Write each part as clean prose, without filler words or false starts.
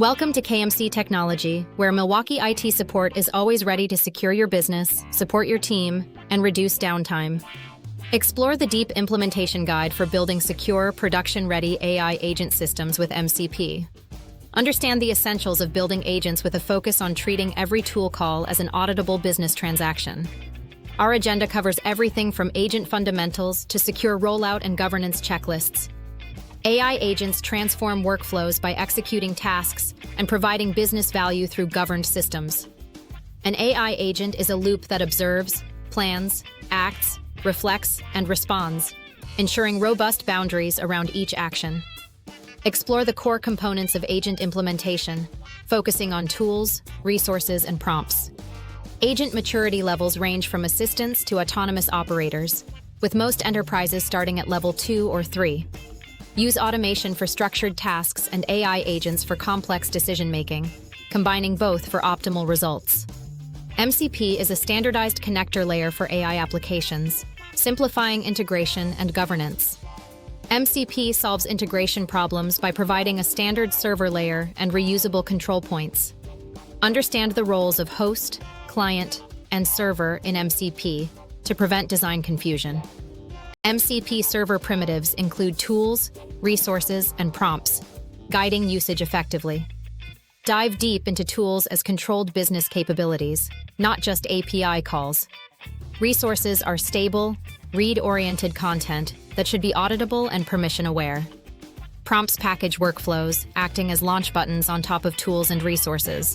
Welcome to KMC Technology, where Milwaukee IT support is always ready to secure your business, support your team, and reduce downtime. Explore the deep implementation guide for building secure, production-ready AI agent systems with MCP. Understand the essentials of building agents with a focus on treating every tool call as an auditable business transaction. Our agenda covers everything from agent fundamentals to secure rollout and governance checklists. AI agents transform workflows by executing tasks and providing business value through governed systems. An AI agent is a loop that observes, plans, acts, reflects, and responds, ensuring robust boundaries around each action. Explore the core components of agent implementation, focusing on tools, resources, and prompts. Agent maturity levels range from assistants to autonomous operators, with most enterprises starting at level 2 or 3. Use automation for structured tasks and AI agents for complex decision-making, combining both for optimal results. MCP is a standardized connector layer for AI applications, simplifying integration and governance. MCP solves integration problems by providing a standard server layer and reusable control points. Understand the roles of host, client, and server in MCP to prevent design confusion. MCP server primitives include tools, resources, and prompts, guiding usage effectively. Dive deep into tools as controlled business capabilities, not just API calls. Resources are stable, read-oriented content that should be auditable and permission-aware. Prompts package workflows, acting as launch buttons on top of tools and resources.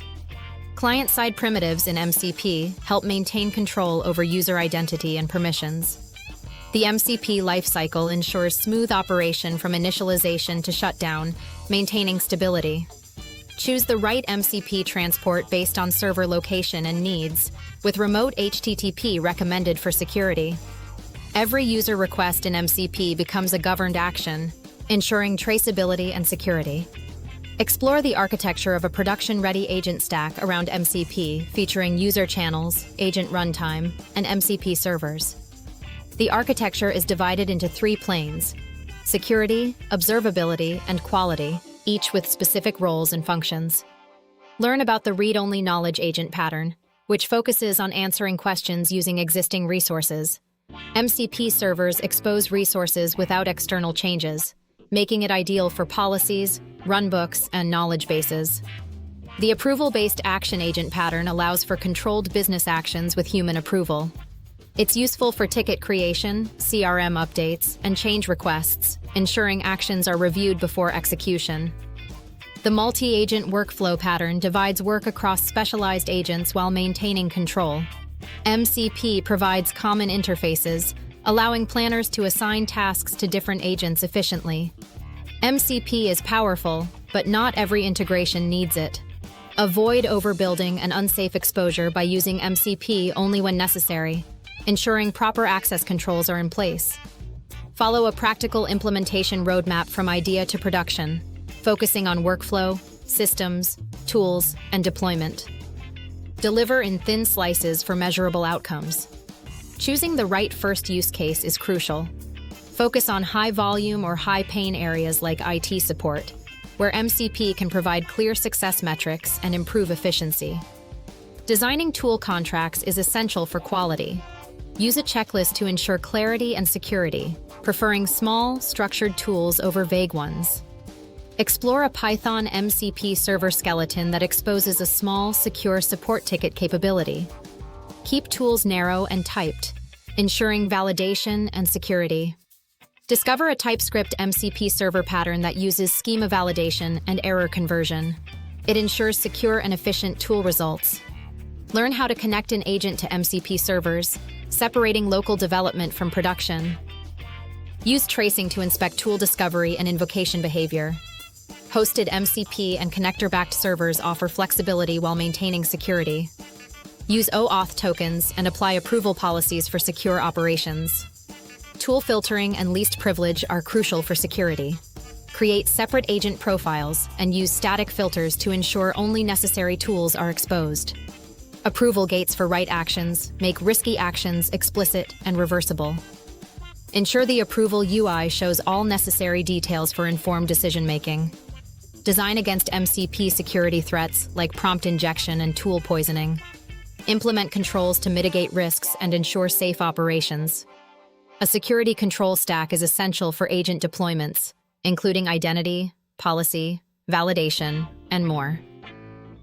Client-side primitives in MCP help maintain control over user identity and permissions. The MCP lifecycle ensures smooth operation from initialization to shutdown, maintaining stability. Choose the right MCP transport based on server location and needs, with remote HTTP recommended for security. Every user request in MCP becomes a governed action, ensuring traceability and security. Explore the architecture of a production-ready agent stack around MCP, featuring user channels, agent runtime, and MCP servers. The architecture is divided into 3 planes: security, observability, and quality, each with specific roles and functions. Learn about the read-only knowledge agent pattern, which focuses on answering questions using existing resources. MCP servers expose resources without external changes, making it ideal for policies, runbooks, and knowledge bases. The approval-based action agent pattern allows for controlled business actions with human approval. It's useful for ticket creation, CRM updates, and change requests, ensuring actions are reviewed before execution. The multi-agent workflow pattern divides work across specialized agents while maintaining control. MCP provides common interfaces, allowing planners to assign tasks to different agents efficiently. MCP is powerful, but not every integration needs it. Avoid overbuilding and unsafe exposure by using MCP only when necessary, ensuring proper access controls are in place. Follow a practical implementation roadmap from idea to production, focusing on workflow, systems, tools, and deployment. Deliver in thin slices for measurable outcomes. Choosing the right first use case is crucial. Focus on high-volume or high-pain areas like IT support, where MCP can provide clear success metrics and improve efficiency. Designing tool contracts is essential for quality. Use a checklist to ensure clarity and security, preferring small, structured tools over vague ones. Explore a Python MCP server skeleton that exposes a small, secure support ticket capability. Keep tools narrow and typed, ensuring validation and security. Discover a TypeScript MCP server pattern that uses schema validation and error conversion. It ensures secure and efficient tool results. Learn how to connect an agent to MCP servers, separating local development from production. Use tracing to inspect tool discovery and invocation behavior. Hosted MCP and connector-backed servers offer flexibility while maintaining security. Use OAuth tokens and apply approval policies for secure operations. Tool filtering and least privilege are crucial for security. Create separate agent profiles and use static filters to ensure only necessary tools are exposed. Approval gates for write actions make risky actions explicit and reversible. Ensure the approval UI shows all necessary details for informed decision-making. Design against MCP security threats like prompt injection and tool poisoning. Implement controls to mitigate risks and ensure safe operations. A security control stack is essential for agent deployments, including identity, policy, validation, and more.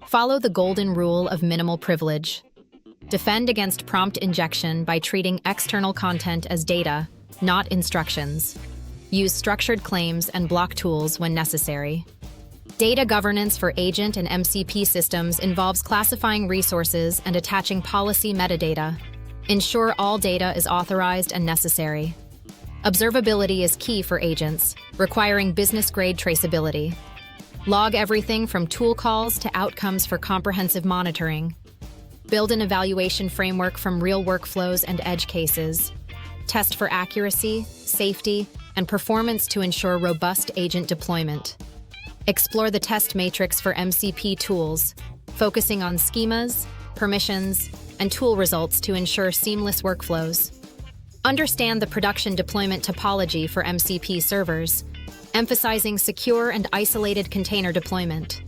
Follow the golden rule of minimal privilege. Defend against prompt injection by treating external content as data, not instructions. Use structured claims and block tools when necessary. Data governance for agent and MCP systems involves classifying resources and attaching policy metadata. Ensure all data is authorized and necessary. Observability is key for agents, requiring business-grade traceability. Log everything from tool calls to outcomes for comprehensive monitoring. Build an evaluation framework from real workflows and edge cases. Test for accuracy, safety, and performance to ensure robust agent deployment. Explore the test matrix for MCP tools, focusing on schemas, permissions, and tool results to ensure seamless workflows. Understand the production deployment topology for MCP servers, emphasizing secure and isolated container deployment.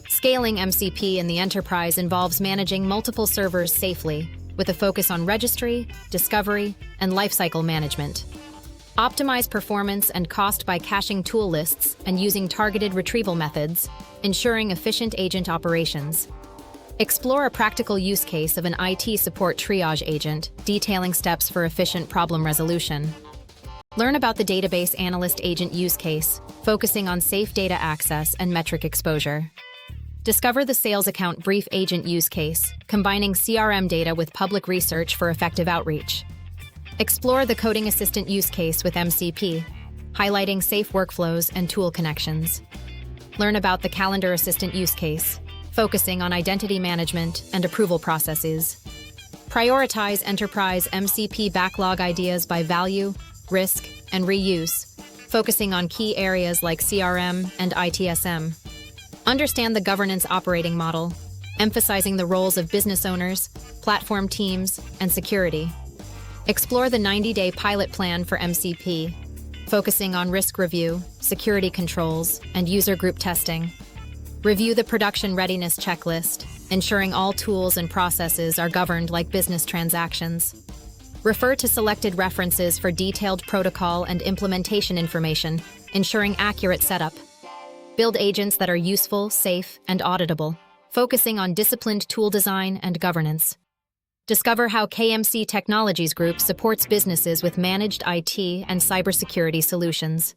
Scaling MCP in the enterprise involves managing multiple servers safely, with a focus on registry, discovery, and lifecycle management. Optimize performance and cost by caching tool lists and using targeted retrieval methods, ensuring efficient agent operations. Explore a practical use case of an IT support triage agent, detailing steps for efficient problem resolution. Learn about the database analyst agent use case, focusing on safe data access and metric exposure. Discover the sales account brief agent use case, combining CRM data with public research for effective outreach. Explore the coding assistant use case with MCP, highlighting safe workflows and tool connections. Learn about the calendar assistant use case, focusing on identity management and approval processes. Prioritize enterprise MCP backlog ideas by value, risk, and reuse, focusing on key areas like CRM and ITSM. Understand the governance operating model, emphasizing the roles of business owners, platform teams, and security. Explore the 90-day pilot plan for MCP, focusing on risk review, security controls, and user group testing. Review the production readiness checklist, ensuring all tools and processes are governed like business transactions. Refer to selected references for detailed protocol and implementation information, ensuring accurate setup. Build agents that are useful, safe, and auditable, focusing on disciplined tool design and governance. Discover how KMC Technologies Group supports businesses with managed IT and cybersecurity solutions.